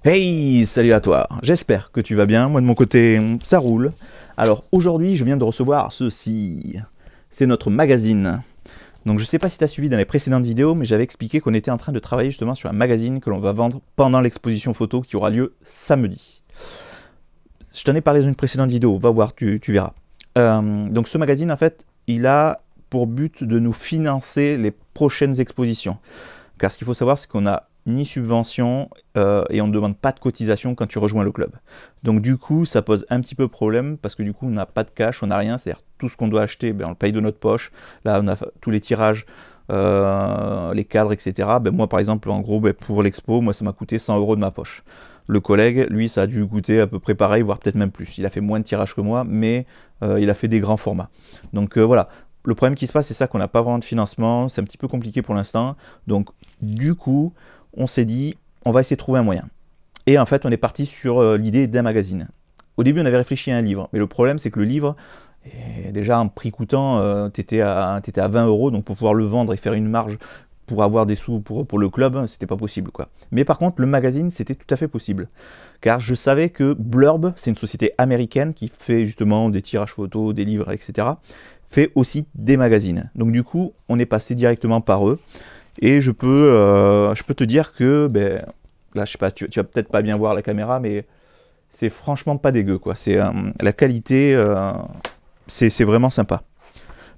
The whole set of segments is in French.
Hey, salut à toi, j'espère que tu vas bien, moi de mon côté ça roule. Alors aujourd'hui je viens de recevoir ceci, c'est notre magazine. Donc je sais pas si tu as suivi dans les précédentes vidéos, mais j'avais expliqué qu'on était en train de travailler justement sur un magazine que l'on va vendre pendant l'exposition photo qui aura lieu samedi. Je t'en ai parlé dans une précédente vidéo, va voir, tu verras. Donc ce magazine en fait, il a pour but de nous financer les prochaines expositions. Car ce qu'il faut savoir c'est qu'on a ni subvention et on ne demande pas de cotisation quand tu rejoins le club. Donc du coup ça pose un petit peu problème parce que du coup on n'a pas de cash, on n'a rien, c'est-à-dire tout ce qu'on doit acheter, ben, on le paye de notre poche. Là on a tous les tirages, les cadres, etc. Ben, moi par exemple en gros ben, pour l'expo, moi ça m'a coûté 100 € de ma poche. Le collègue, lui, ça a dû coûter à peu près pareil, voire peut-être même plus. Il a fait moins de tirages que moi, mais il a fait des grands formats. Donc voilà. Le problème qui se passe, c'est ça qu'on n'a pas vraiment de financement, c'est un petit peu compliqué pour l'instant. Donc du coup, on s'est dit, on va essayer de trouver un moyen. Et en fait, on est parti sur l'idée d'un magazine. Au début, on avait réfléchi à un livre, mais le problème, c'est que le livre, déjà en prix coûtant, tu étais à 20 €, donc pour pouvoir le vendre et faire une marge pour avoir des sous pour le club, c'était pas possible, quoi. Mais par contre, le magazine, c'était tout à fait possible. Car je savais que Blurb, c'est une société américaine qui fait justement des tirages photos, des livres, etc., fait aussi des magazines. Donc du coup, on est passé directement par eux. Et je peux te dire que, ben, là je sais pas, tu vas peut-être pas bien voir la caméra, mais c'est franchement pas dégueu, quoi. C'est la qualité, c'est vraiment sympa.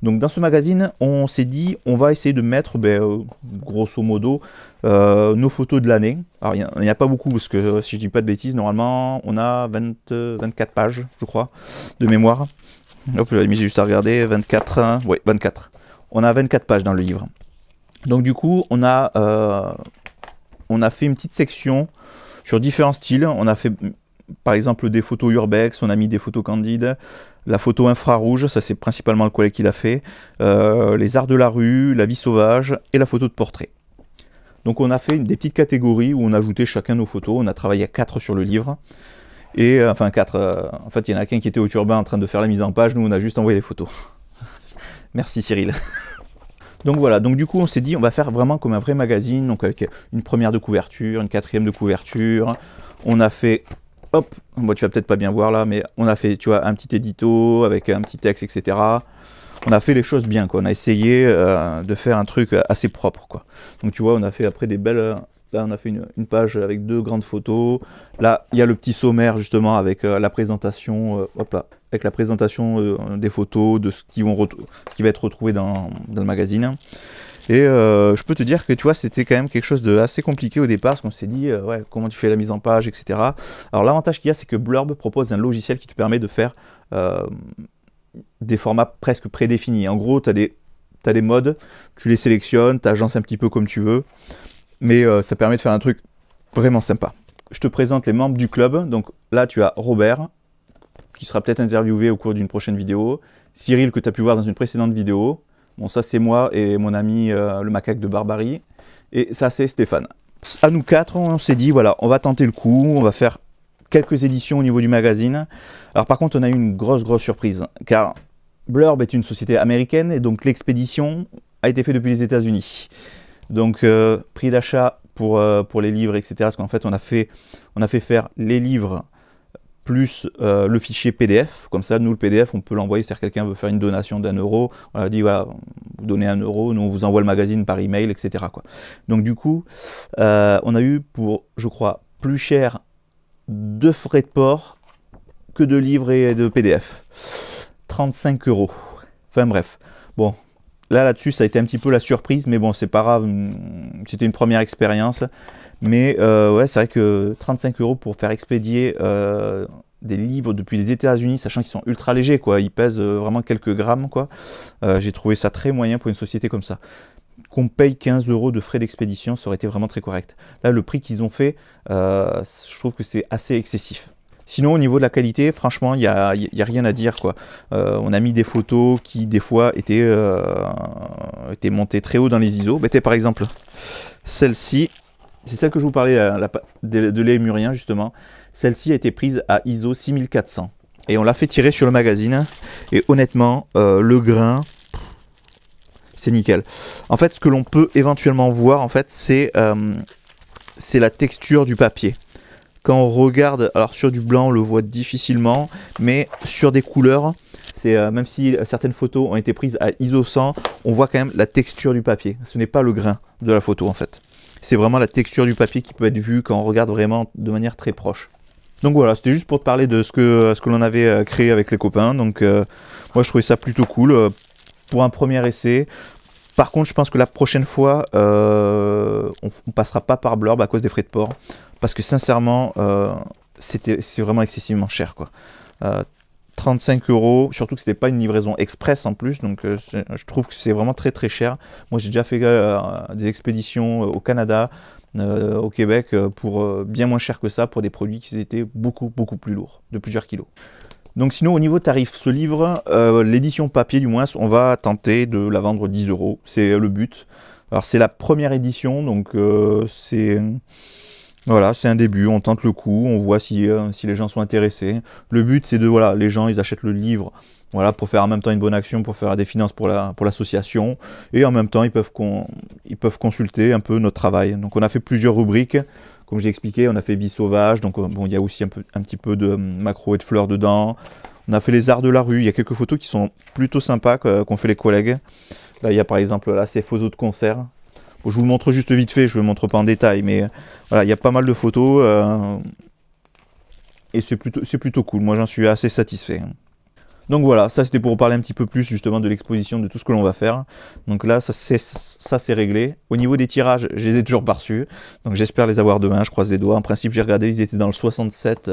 Donc dans ce magazine, on s'est dit, on va essayer de mettre, ben, grosso modo, nos photos de l'année. Alors il n'y a pas beaucoup, parce que si je dis pas de bêtises, normalement on a 24 pages, je crois, de mémoire. Hop, j'ai juste à regarder, 24, ouais, 24. On a 24 pages dans le livre. Donc du coup, on a fait une petite section sur différents styles. On a fait par exemple des photos urbex, on a mis des photos candides, la photo infrarouge, ça c'est principalement le collègue qui l'a fait, les arts de la rue, la vie sauvage et la photo de portrait. Donc on a fait des petites catégories où on a ajouté chacun nos photos, on a travaillé à 4 sur le livre. Et enfin 4, en fait il y en a qu'un qui était au turbin en train de faire la mise en page, nous on a juste envoyé les photos. Merci Cyril. Donc voilà, donc du coup on s'est dit on va faire vraiment comme un vrai magazine, donc avec une première de couverture, une quatrième de couverture. On a fait, hop, bon, tu vas peut-être pas bien voir là, mais on a fait, tu vois, un petit édito avec un petit texte, etc. On a fait les choses bien, quoi. On a essayé de faire un truc assez propre, quoi. Donc tu vois, on a fait après des belles... Là, on a fait une page avec 2 grandes photos. Là, il y a le petit sommaire, justement, avec la présentation, hop là, avec la présentation des photos, de ce qui va être retrouvé dans le magazine. Et je peux te dire que, tu vois, c'était quand même quelque chose de assez compliqué au départ, parce qu'on s'est dit, ouais, comment tu fais la mise en page, etc. Alors, l'avantage qu'il y a, c'est que Blurb propose un logiciel qui te permet de faire des formats presque prédéfinis. En gros, tu as des modes, tu les sélectionnes, tu agences un petit peu comme tu veux. Mais ça permet de faire un truc vraiment sympa. Je te présente les membres du club. Donc là, tu as Robert, qui sera peut-être interviewé au cours d'une prochaine vidéo. Cyril, que tu as pu voir dans une précédente vidéo. Bon, ça, c'est moi et mon ami le macaque de Barbarie. Et ça, c'est Stéphane. À nous 4, on s'est dit, voilà, on va tenter le coup. On va faire quelques éditions au niveau du magazine. Alors par contre, on a eu une grosse surprise. Car Blurb est une société américaine et donc l'expédition a été faite depuis les États-Unis. Donc prix d'achat pour les livres, etc. Parce qu'en fait on a fait faire les livres plus le fichier PDF. Comme ça, nous le PDF, on peut l'envoyer. C'est-à-dire quelqu'un veut faire une donation d'1 €. On a dit voilà, vous donnez 1 €, nous on vous envoie le magazine par email, etc. quoi. Donc du coup, on a eu pour, je crois, plus cher de frais de port que de livres et de PDF. 35 €. Enfin bref. Bon. Là-dessus, ça a été un petit peu la surprise, mais bon, c'est pas grave, c'était une première expérience. Mais ouais, c'est vrai que 35 € pour faire expédier des livres depuis les États-Unis, sachant qu'ils sont ultra légers, quoi. Ils pèsent vraiment quelques grammes, quoi. J'ai trouvé ça très moyen pour une société comme ça. Qu'on paye 15 € de frais d'expédition, ça aurait été vraiment très correct. Là, le prix qu'ils ont fait, je trouve que c'est assez excessif. Sinon, au niveau de la qualité, franchement, il n'y a rien à dire, quoi. On a mis des photos qui, des fois, étaient montées très haut dans les ISO. Bah, par exemple, celle-ci, c'est celle que je vous parlais de lémurien, justement. Celle-ci a été prise à ISO 6400. Et on l'a fait tirer sur le magazine. Et honnêtement, le grain, c'est nickel. En fait, ce que l'on peut éventuellement voir, en fait, c'est la texture du papier. quand on regarde, alors sur du blanc on le voit difficilement, mais sur des couleurs, même si certaines photos ont été prises à ISO 100, on voit quand même la texture du papier. Ce n'est pas le grain de la photo en fait. C'est vraiment la texture du papier qui peut être vue quand on regarde vraiment de manière très proche. Donc voilà, c'était juste pour te parler de ce que l'on avait créé avec les copains. Donc moi je trouvais ça plutôt cool pour un premier essai. Par contre, je pense que la prochaine fois, on ne passera pas par Blurb à cause des frais de port. Parce que sincèrement, c'est vraiment excessivement cher, quoi. 35 €, surtout que c'était pas une livraison express en plus, donc je trouve que c'est vraiment très très cher. Moi j'ai déjà fait des expéditions au Canada, au Québec, pour bien moins cher que ça, pour des produits qui étaient beaucoup plus lourds, de plusieurs kilos. Donc sinon au niveau tarif, ce livre, l'édition papier du moins, on va tenter de la vendre 10 €, c'est le but. Alors c'est la première édition, donc c'est... Voilà, c'est un début, on tente le coup, on voit si les gens sont intéressés. Le but, c'est de, voilà, les gens, ils achètent le livre, voilà, pour faire en même temps une bonne action, pour faire des finances pour l'association, et en même temps, ils peuvent consulter un peu notre travail. Donc, on a fait plusieurs rubriques, comme j'ai expliqué, on a fait vie sauvage, donc bon, il y a aussi un petit peu de macro et de fleurs dedans. On a fait les arts de la rue, il y a quelques photos qui sont plutôt sympas qu'ont fait les collègues. Là, il y a par exemple, là, ces photos de concert. Bon, je vous le montre juste vite fait, je ne le montre pas en détail, mais voilà, il y a pas mal de photos et c'est plutôt cool. Moi, j'en suis assez satisfait. Donc voilà, ça c'était pour vous parler un petit peu plus justement de l'exposition, de tout ce que l'on va faire. Donc là, ça c'est réglé. Au niveau des tirages, je les ai toujours pas reçus, donc j'espère les avoir demain, je croise les doigts. En principe, j'ai regardé, ils étaient dans le 67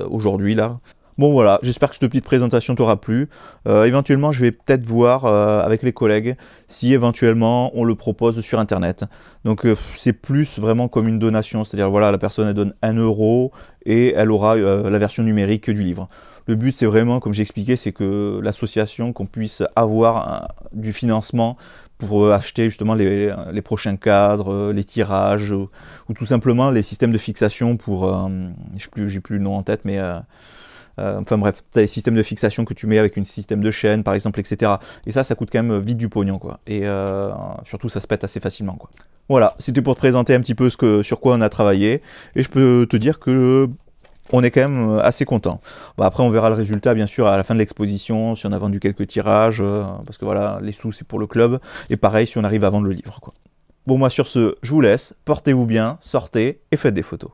aujourd'hui là. Bon voilà, j'espère que cette petite présentation t'aura plu. Éventuellement, je vais peut-être voir avec les collègues si éventuellement on le propose sur Internet. Donc c'est plus vraiment comme une donation, c'est-à-dire voilà, la personne elle donne 1 € et elle aura la version numérique du livre. Le but c'est vraiment, comme j'ai expliqué, c'est que l'association, qu'on puisse avoir du financement pour acheter justement les prochains cadres, les tirages, ou tout simplement les systèmes de fixation pour, j'ai plus le nom en tête, mais... enfin bref, tu as les systèmes de fixation que tu mets avec un système de chaîne par exemple, etc. Et ça coûte quand même vite du pognon, quoi. Et surtout ça se pète assez facilement, quoi. Voilà, c'était pour te présenter un petit peu sur quoi on a travaillé. Et je peux te dire que on est quand même assez content. Bon, après on verra le résultat bien sûr à la fin de l'exposition, si on a vendu quelques tirages, parce que voilà, les sous c'est pour le club. Et pareil si on arrive à vendre le livre, quoi. Bon, moi sur ce, je vous laisse, portez-vous bien, sortez et faites des photos.